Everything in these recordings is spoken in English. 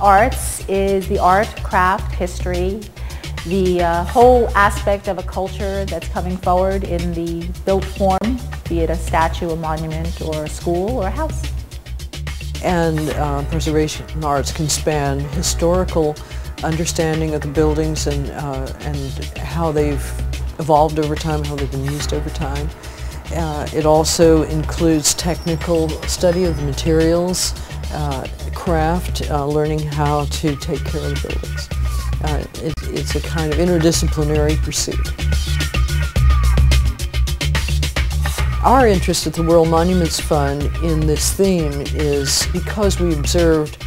arts is the art, craft, history, the whole aspect of a culture that's coming forward in the built form, be it a statue, a monument, or a school, or a house. And preservation arts can span historical understanding of the buildings and how they've evolved over time, how they've been used over time. It also includes technical study of the materials, craft, learning how to take care of the buildings. It's a kind of interdisciplinary pursuit. Our interest at the World Monuments Fund in this theme is because we observed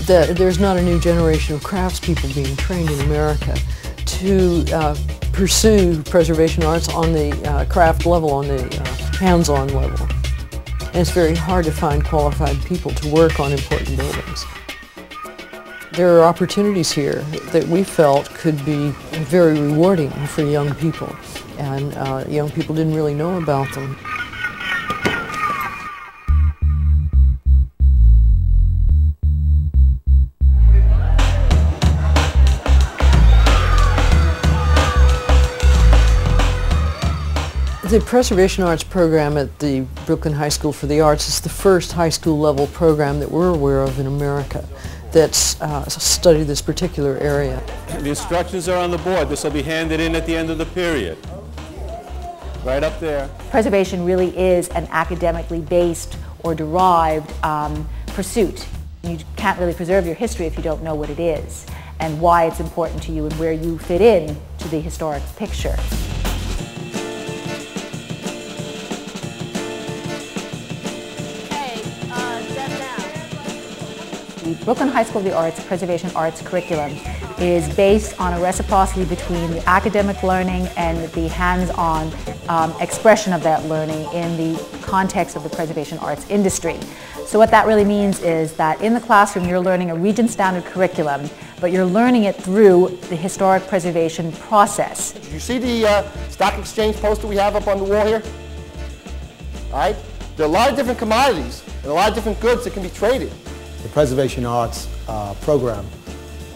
that there's not a new generation of craftspeople being trained in America to pursue preservation arts on the craft level, on the hands-on level. And it's very hard to find qualified people to work on important buildings. There are opportunities here that we felt could be very rewarding for young people, and young people didn't really know about them. The Preservation Arts program at the Brooklyn High School for the Arts is the first high school level program that we're aware of in America that's studied this particular area. The instructions are on the board. This will be handed in at the end of the period. Right up there. Preservation really is an academically based or derived pursuit. You can't really preserve your history if you don't know what it is and why it's important to you and where you fit in to the historic picture. The Brooklyn High School of the Arts Preservation Arts curriculum is based on a reciprocity between the academic learning and the hands-on expression of that learning in the context of the preservation arts industry. So what that really means is that in the classroom you're learning a region standard curriculum, but you're learning it through the historic preservation process. Did you see the stock exchange poster we have up on the wall here? All right? There are a lot of different commodities and a lot of different goods that can be traded. The Preservation Arts program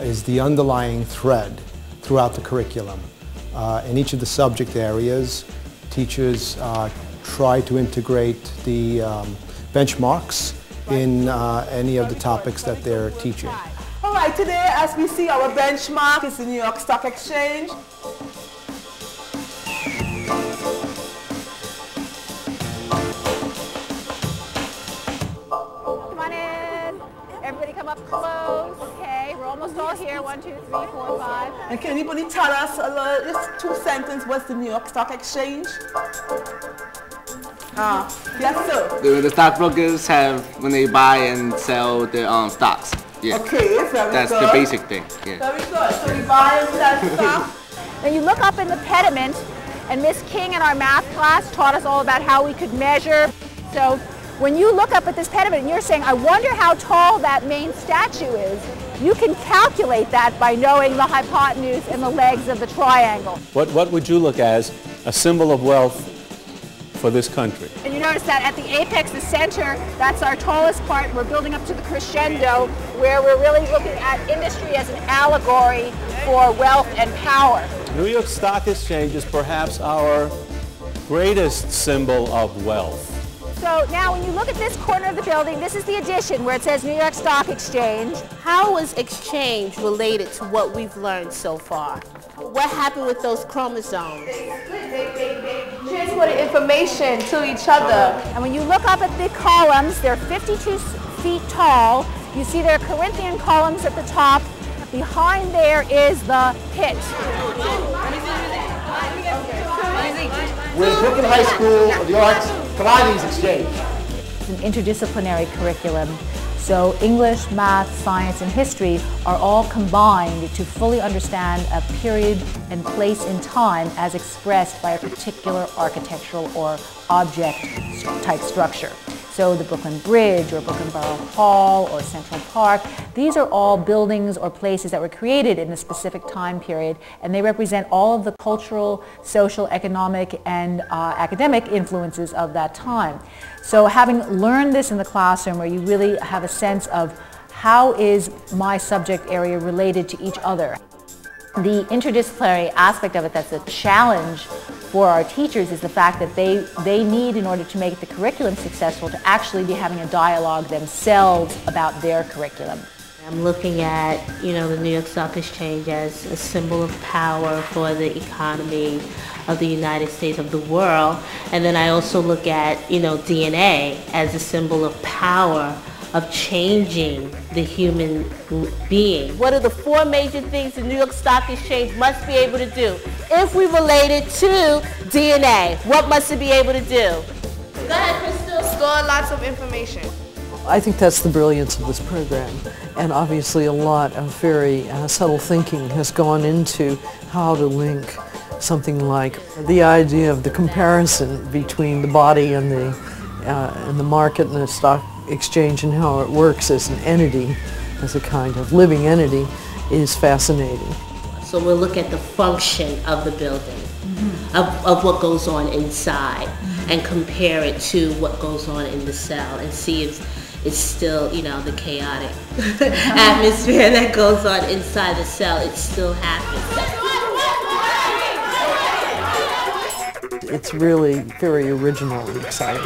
is the underlying thread throughout the curriculum. In each of the subject areas, teachers try to integrate the benchmarks in any of the topics that they're teaching. All right, today as we see our benchmark is the New York Stock Exchange. Everybody come up close. Okay, we're almost all here. 1, 2, 3, 4, 5. And can anybody tell us just 2 sentences what's the New York Stock Exchange? Yes, sir. The stockbrokers have, when they buy and sell their stocks. Yeah. Okay, very That's good. the basic thing. Yeah. Very good. So we buy and sell stock. Now you look up in the pediment, and Miss King in our math class taught us all about how we could measure. So when you look up at this pediment and you're saying, I wonder how tall that main statue is, you can calculate that by knowing the hypotenuse and the legs of the triangle. What would you look as a symbol of wealth for this country? And you notice that at the apex, the center, that's our tallest part. We're building up to the crescendo where we're really looking at industry as an allegory for wealth and power. New York Stock Exchange is perhaps our greatest symbol of wealth. So now when you look at this corner of the building, this is the addition where it says New York Stock Exchange. How is exchange related to what we've learned so far? What happened with those chromosomes? They transported information to each other. And when you look up at the columns, they're 52 feet tall. You see there are Corinthian columns at the top. Behind there is the pit. We're the Brooklyn High School of the Arts Commodities Exchange. It's an interdisciplinary curriculum, so English, math, science, and history are all combined to fully understand a period and place in time as expressed by a particular architectural or object type structure. So the Brooklyn Bridge or Brooklyn Borough Hall or Central Park, these are all buildings or places that were created in a specific time period, and they represent all of the cultural, social, economic, and academic influences of that time. So having learned this in the classroom where you really have a sense of how is my subject area related to each other? The interdisciplinary aspect of it that's a challenge for our teachers is the fact that they need, in order to make the curriculum successful, to actually be having a dialogue themselves about their curriculum. I'm looking at, the New York Stock Exchange as a symbol of power for the economy of the United States, of the world. And then I also look at, DNA as a symbol of power of changing the human being. What are the 4 major things the New York Stock Exchange must be able to do? If we relate it to DNA, what must it be able to do? Go ahead, Crystal. Store lots of information. I think that's the brilliance of this program, and obviously a lot of very subtle thinking has gone into how to link something like the idea of the comparison between the body and the market and the stock exchange and how it works as an entity, as a kind of living entity, is fascinating. So we'll look at the function of the building, of what goes on inside, and compare it to what goes on in the cell and see if it's still, the chaotic atmosphere that goes on inside the cell, it still happens. It's really very original and exciting.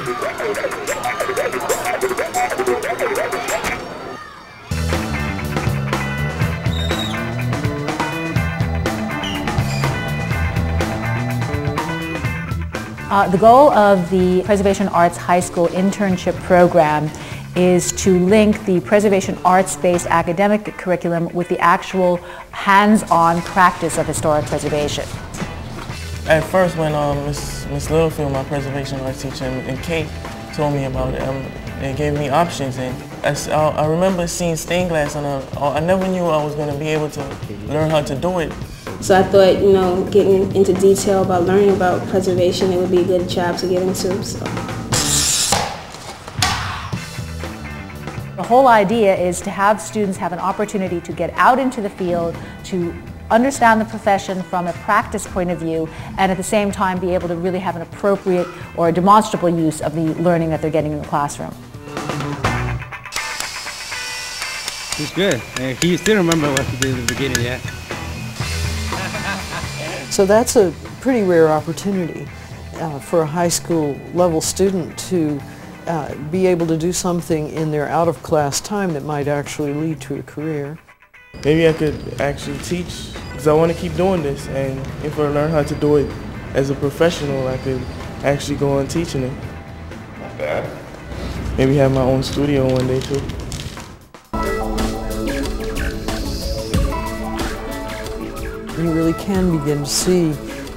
The goal of the Preservation Arts High School internship program is to link the preservation arts-based academic curriculum with the actual hands-on practice of historic preservation. At first, when Miss Littlefield, my preservation arts teacher, and Kate told me about it, it gave me options. And I remember seeing stained glass, and I never knew I was going to be able to learn how to do it. So I thought, getting into detail about learning about preservation, it would be a good job to get into. So. The whole idea is to have students have an opportunity to get out into the field, to understand the profession from a practice point of view, and at the same time be able to really have an appropriate or demonstrable use of the learning that they're getting in the classroom. It's good. Can you still remember what you did in the beginning, yeah? So that's a pretty rare opportunity for a high school level student to be able to do something in their out-of-class time that might actually lead to a career. Maybe I could actually teach, because I want to keep doing this, and if I learn how to do it as a professional, I could actually go on teaching it. Not bad. Maybe have my own studio one day too. You really can begin to see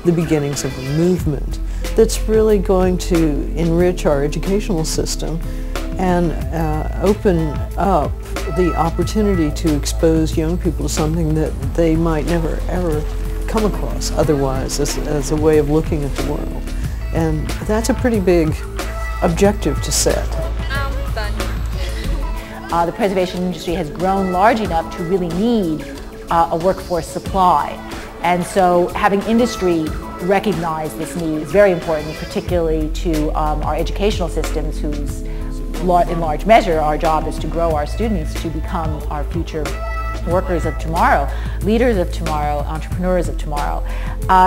the beginnings of a movement that's really going to enrich our educational system and open up the opportunity to expose young people to something that they might never ever come across otherwise as a way of looking at the world. And that's a pretty big objective to set. The preservation industry has grown large enough to really need a workforce supply. And so having industry recognize this need is very important, particularly to our educational systems, whose in large measure our job is to grow our students to become our future workers of tomorrow, leaders of tomorrow, entrepreneurs of tomorrow.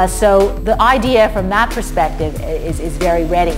So the idea from that perspective is very ready.